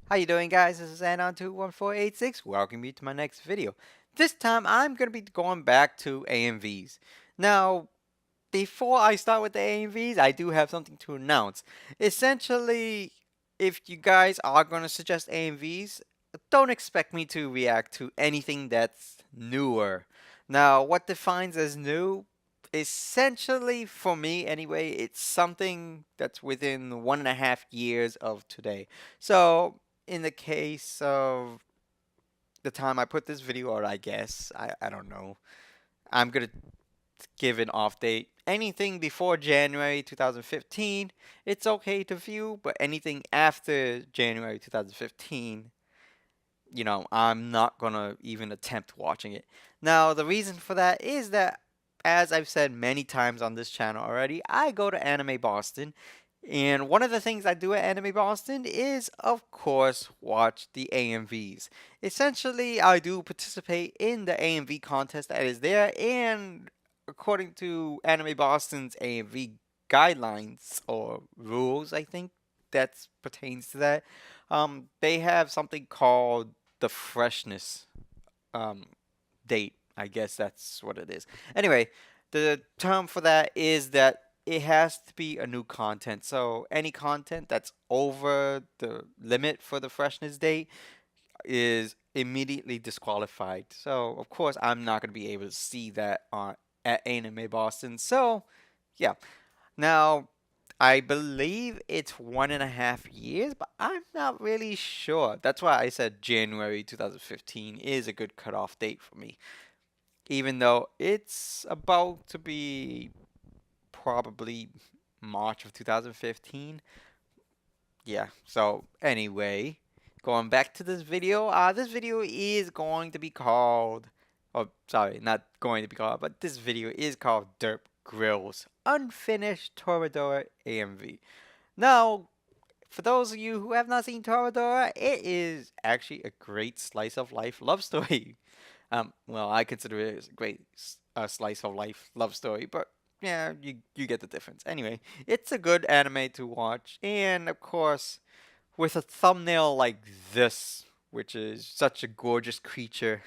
How you doing, guys? This is Anon21486. Welcome you to my next video. This time I'm going to be going back to AMVs. Now, before I start with the AMVs, I do have something to announce. Essentially, if you guys are going to suggest AMVs, don't expect me to react to anything that's newer. Now, what defines as new? Essentially, for me anyway, it's something that's within 1.5 years of today. So, in the case of the time I put this video out, I guess, I don't know. I'm gonna give an off date. Anything before January 2015, it's okay to view, but anything after January 2015, I'm not gonna even attempt watching it. Now, the reason for that is that, as I've said many times on this channel already, I go to Anime Boston, and one of the things I do at Anime Boston is, of course, watch the AMVs. Essentially, I do participate in the AMV contest that is there, and according to Anime Boston's AMV guidelines or rules, I think that pertains to that. They have something called the freshness um, date. I guess that's what it is. Anyway, the term for that is that it has to be a new content. So any content that's over the limit for the freshness date is immediately disqualified. So of course I'm not going to be able to see that on at Anime Boston. So yeah. Now I believe it's 1.5 years, but I'm not really sure. That's why I said January 2015 is a good cutoff date for me. Even though it's about to be probably March of 2015. Yeah, so anyway, going back to this video is going to be called, oh, sorry, not going to be called, but this video is called Derp Grillz Unfinished Toradora AMV. Now, for those of you who have not seen Toradora, it is actually a great slice of life love story. Well, I consider it a great slice of life love story, but yeah, you get the difference. Anyway, it's a good anime to watch, and of course, with a thumbnail like this, which is such a gorgeous creature.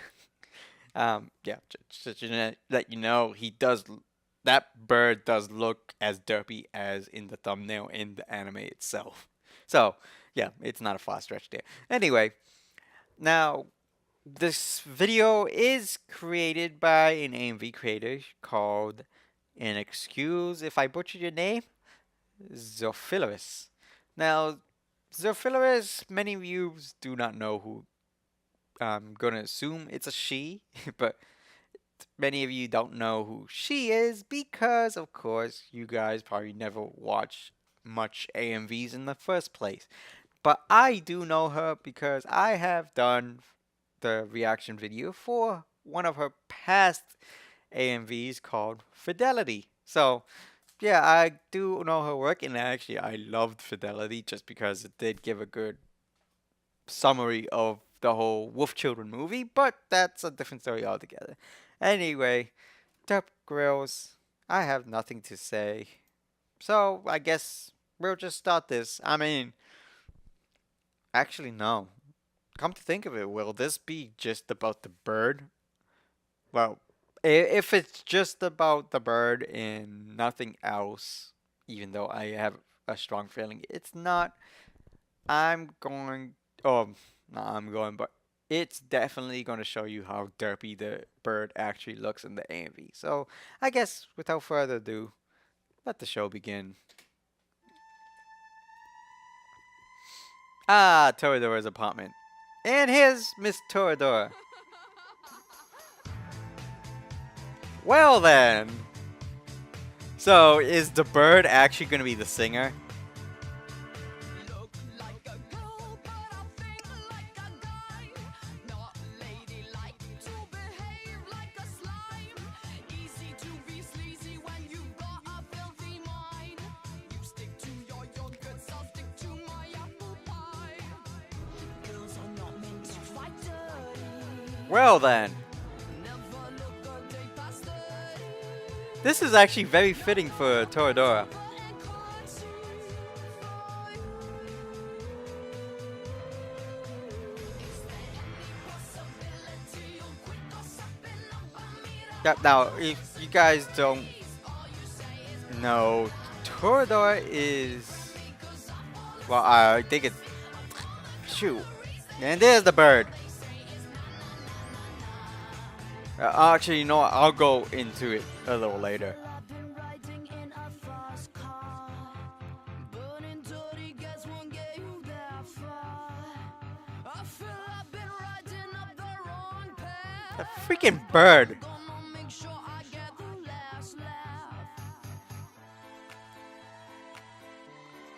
Yeah, just to let you know, that bird does look as derpy as in the thumbnail in the anime itself. So, yeah, it's not a far stretch there. Anyway, now this video is created by an AMV creator called, and excuse if I butchered your name, Xophilarus. Now, Xophilarus, many of you do not know who. I'm gonna assume it's a she, but many of you don't know who she is because, of course, you guys probably never watch much AMVs in the first place. But I do know her because I have done the reaction video for one of her past AMVs called Fidelity. So, yeah, I do know her work, and actually, I loved Fidelity just because it did give a good summary of the whole Wolf Children movie, but that's a different story altogether. Anyway, Derp Grillz, I have nothing to say. So, I guess we'll just start this. I mean, actually, no. Come to think of it, will this be just about the bird? Well, if it's just about the bird and nothing else, even though I have a strong feeling it's not, I'm going. Oh, not I'm going, but it's definitely going to show you how derpy the bird actually looks in the AMV. So I guess without further ado, let the show begin. Ah, Toradora's apartment. And here's Miss Toradora. Well then. So is the bird actually going to be the singer? Well then. This is actually very fitting for Toradora. Yep. Now, if you guys don't know, Toradora is, well, I think it's, shoot, and there's the bird. Actually, you know what? I'll go into it a little later. A freaking bird.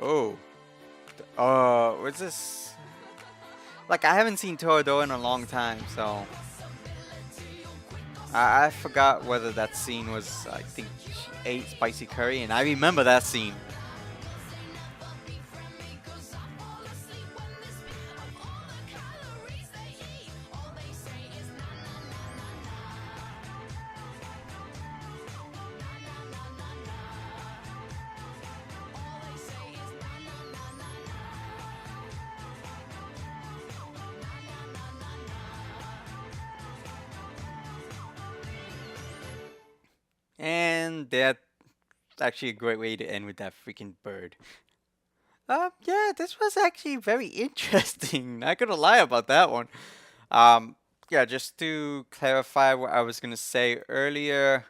Oh. What's this? Like, I haven't seen Toradora in a long time, so I forgot whether that scene was. I think she ate spicy curry, and I remember that scene. And that's actually a great way to end with that freaking bird. Yeah, this was actually very interesting. Not gonna lie about that one. Um, yeah, just to clarify what I was gonna say earlier,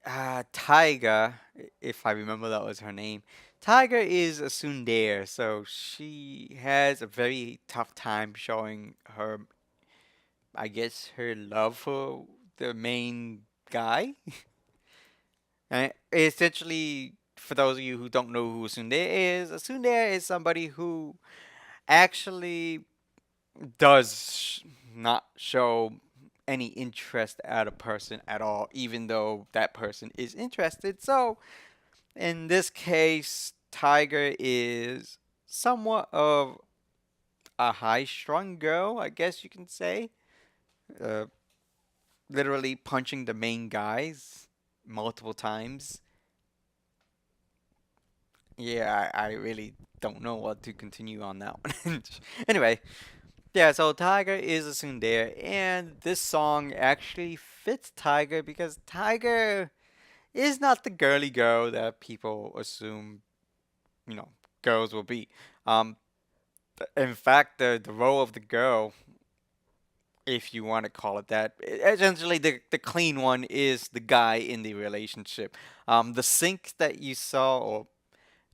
Taiga, if I remember that was her name. Tiger is a tsundere, so she has a very tough time showing her, I guess, her love for the main guy. And essentially, for those of you who don't know who a tsundere is somebody who actually not show any interest at a person at all, even though that person is interested. So, in this case, Tiger is somewhat of a high strung girl, I guess you can say. Uh, Literally punching the main guys multiple times. Yeah, I really don't know what to continue on that one. Anyway, yeah, so Tiger is a tsundere, and this song actually fits Tiger because Tiger is not the girly girl that people assume, you know, girls will be. Um, in fact, the role of the girl, if you want to call it that, essentially the clean one is the guy in the relationship. The sink that you saw, or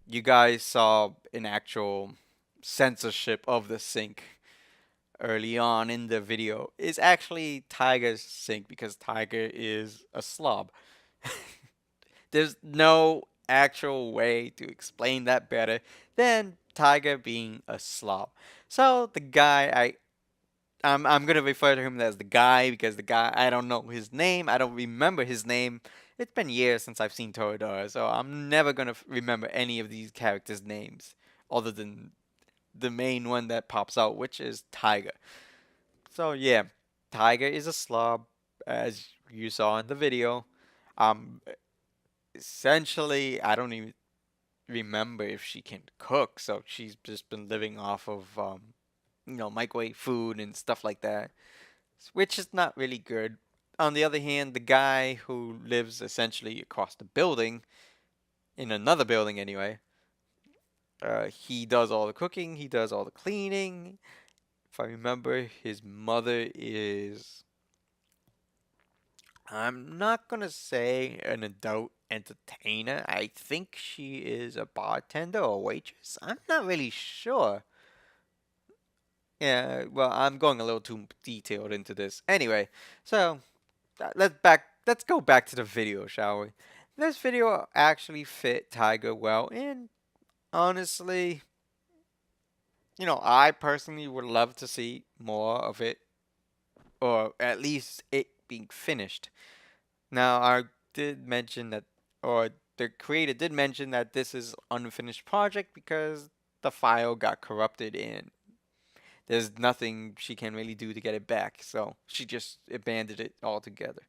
you guys saw an actual censorship of the sink early on in the video, is actually Tiger's sink because Tiger is a slob. There's no actual way to explain that better than Tiger being a slob. So the guy I'm gonna refer to him as the guy because the guy, I don't know his name, I don't remember his name. It's been years since I've seen Toradora, so I'm never gonna remember any of these characters' names other than the main one that pops out, which is Tiger. So yeah, Tiger is a slob, as you saw in the video. Um, Essentially, I don't even remember if she can cook, so she's just been living off of microwave food and stuff like that, which is not really good. On the other hand, the guy who lives essentially across the building, in another building anyway, he does all the cooking, he does all the cleaning. If I remember, his mother is, I'm not gonna say an adult entertainer. I think she is a bartender or waitress. I'm not really sure. Yeah, well, I'm going a little too detailed into this. Anyway, so let's go back to the video, shall we? This video actually fit Tiger well, and honestly, I personally would love to see more of it, or at least it being finished. Now, I did mention that, or the creator did mention that this is unfinished project because the file got corrupted and there's nothing she can really do to get it back. So she just abandoned it altogether.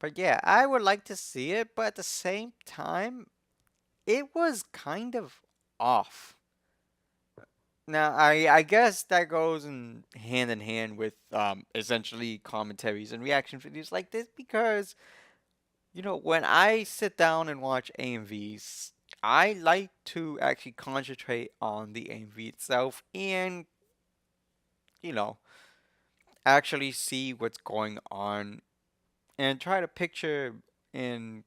But yeah, I would like to see it, but at the same time, it was kind of off. Now, I guess that goes in hand with essentially commentaries and reaction videos like this because when I sit down and watch AMVs, I like to actually concentrate on the AMV itself and you know actually see what's going on and try to picture and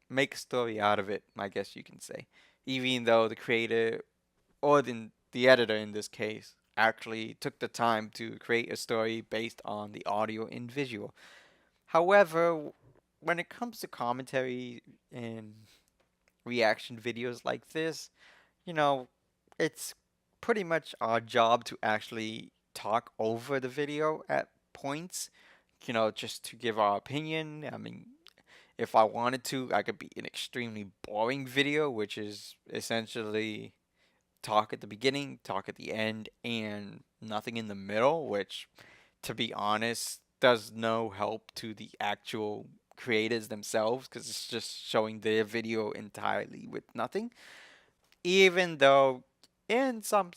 make a story out of it. I guess you can say, even though the creator or the editor in this case actually took the time to create a story based on the audio and visual. However, when it comes to commentary and reaction videos like this, you know, it's pretty much our job to actually talk over the video at points, just to give our opinion. I mean, if I wanted to, I could be an extremely boring video, which is essentially talk at the beginning, talk at the end, and nothing in the middle, which, to be honest, does no help to the actual creators themselves because it's just showing their video entirely with nothing. Even though, in some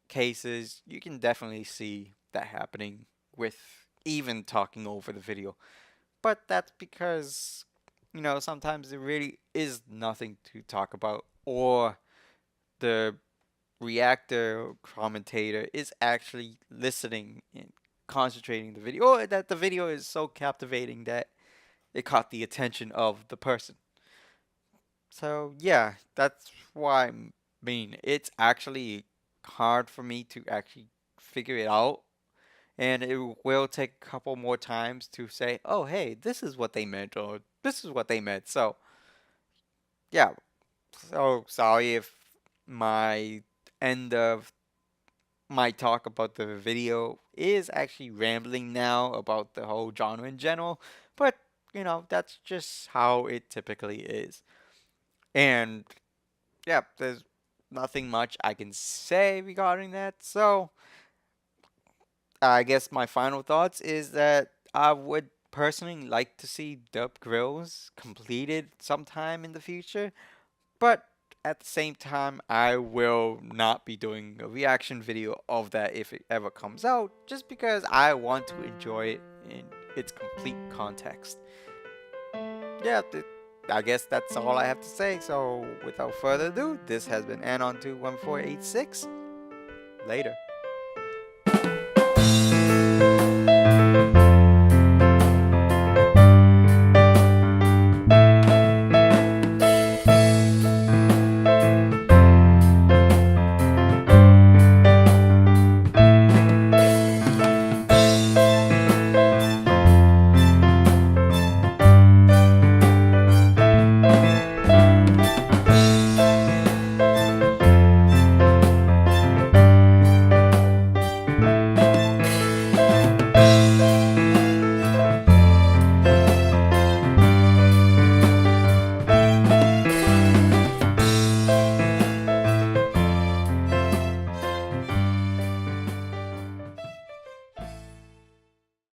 cases, you can definitely see that happening with even talking over the video. But that's because, sometimes there really is nothing to talk about, or the reactor commentator is actually listening and concentrating the video, or that the video is so captivating that it caught the attention of the person. So yeah, that's why I mean it's actually hard for me to actually figure it out, and it will take a couple more times to say, oh hey, this is what they meant, or this is what they meant. So yeah, so sorry if my end of my talk about the video is actually rambling now about the whole genre in general, but that's just how it typically is. And yeah, there's nothing much I can say regarding that. So I guess my final thoughts is that I would personally like to see Derp Grillz completed sometime in the future, but at the same time, I will not be doing a reaction video of that if it ever comes out, just because I want to enjoy it in its complete context. Yeah, I guess that's all I have to say. So, without further ado, this has been Anon21486. Later.